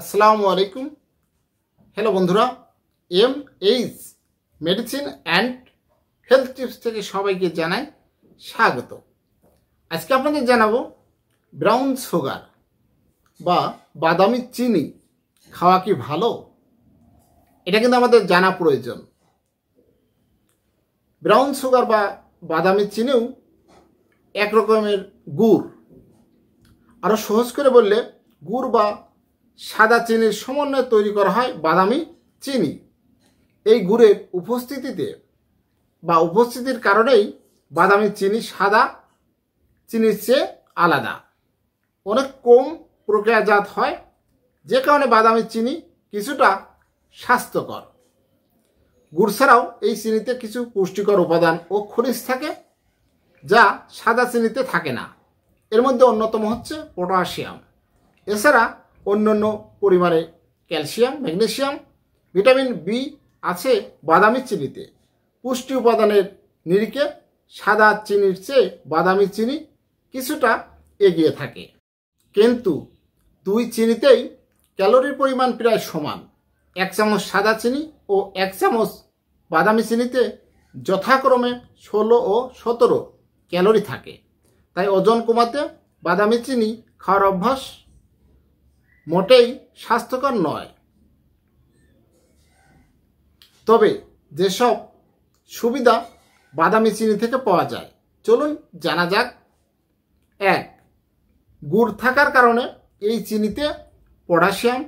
আসসালামু আলাইকুম। হ্যালো বন্ধুরা, MH medicine and health tips থেকে সবাইকে জানাই স্বাগত। আজকে আপনাদের জানাবো ব্রাউন সুগার বা বাদামি চিনি খাওয়া কি ভালো, এটা কিন্তু আমাদের জানা প্রয়োজন। ব্রাউন সুগার বা বাদামি চিনিও এক রকমের গুড়, আরও সহজ করে বললে গুড় বা সাদা চিনির সমন্বয়ে তৈরি করা হয় বাদামি চিনি। এই গুড়ের উপস্থিতির কারণেই বাদামি চিনি সাদা চিনির চেয়ে আলাদা, অনেক কম প্রক্রিয়াজাত হয়, যে কারণে বাদামি চিনি কিছুটা স্বাস্থ্যকর। গুড় ছাড়াও এই চিনিতে কিছু পুষ্টিকর উপাদান ও খনিজ থাকে যা সাদা চিনিতে থাকে না। এর মধ্যে অন্যতম হচ্ছে পটাশিয়াম। এছাড়া অন্যান্য পরিমাণে ক্যালসিয়াম, ম্যাগনেসিয়াম, ভিটামিন বি আছে বাদামি চিনিতে। পুষ্টি উপাদানের নিরিখে সাদা চিনির চেয়ে বাদামি চিনি কিছুটা এগিয়ে থাকে, কিন্তু দুই চিনিতেই ক্যালোরির পরিমাণ প্রায় সমান। 1 চামচ সাদা চিনি ও 1 চামচ বাদামি চিনিতে যথাক্রমে 16 ও 17 ক্যালোরি থাকে। তাই ওজন কমাতে বাদামি চিনি খাওয়ার অভ্যাস মোটেই স্বাস্থ্যকর নয়। তবে যেসব সুবিধা বাদামি চিনি থেকে পাওয়া যায় চলুন জানা যাক। 1. গুড় থাকার কারণে এই চিনিতে পটাশিয়াম,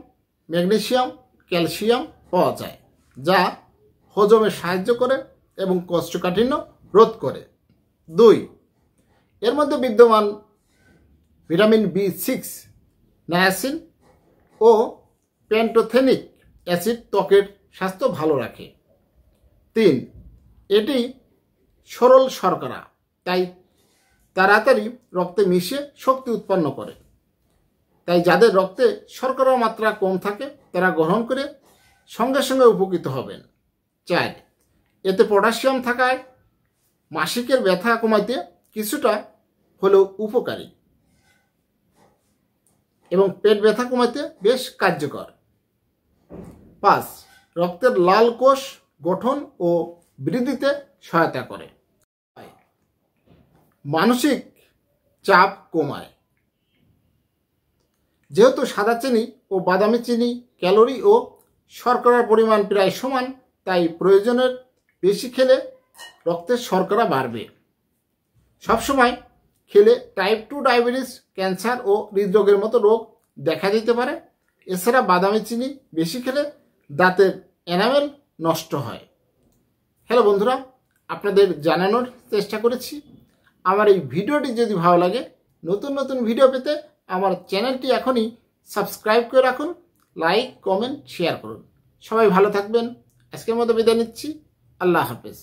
ম্যাগনেসিয়াম, ক্যালসিয়াম পাওয়া যায়, যা হজমে সাহায্য করে এবং কোষ্ঠকাঠিন্য রোধ করে। 2. এর মধ্যে বিদ্যমান ভিটামিন B6, নায়াসিন ও প্যান্টোথেনিক অ্যাসিড ত্বকের স্বাস্থ্য ভালো রাখে। 3. এটি সরল শর্করা, তাই তাড়াতাড়ি রক্তে মিশে শক্তি উৎপন্ন করে। তাই যাদের রক্তে শর্করার মাত্রা কম থাকে তারা গ্রহণ করে সঙ্গে সঙ্গে উপকৃত হবেন। 4. এতে পটাশিয়াম থাকায় মাসিকের ব্যথা কমাতে কিছুটা হলেও উপকারী এবং পেট ব্যথা কমাতে বেশ কার্যকর। 5. রক্তের লাল কোষ গঠন ও বৃদ্ধিতে সহায়তা করে। মানসিক চাপ কমায়। যেহেতু সাদা চিনি ও বাদামি চিনি ক্যালোরি ও শর্করার পরিমাণ প্রায় সমান, তাই প্রয়োজনের বেশি খেলে রক্তের শর্করা বাড়বে। সবসময় খেলে টাইপ 2 ডায়াবেটিস, ক্যান্সার ও হৃদরোগের মতো রোগ দেখা দিতে পারে। এছাড়া বাদামি চিনি বেশি খেলে দাঁতের এনামেল নষ্ট হয়। হ্যালো বন্ধুরা, আপনাদের জানানোর চেষ্টা করেছি। আমার এই ভিডিওটি যদি ভালো লাগে, নতুন নতুন ভিডিও পেতে আমার চ্যানেলটি এখনই সাবস্ক্রাইব করে রাখুন, লাইক, কমেন্ট, শেয়ার করুন। সবাই ভালো থাকবেন। আজকের মতো বিদায় নিচ্ছি। আল্লাহ হাফেজ।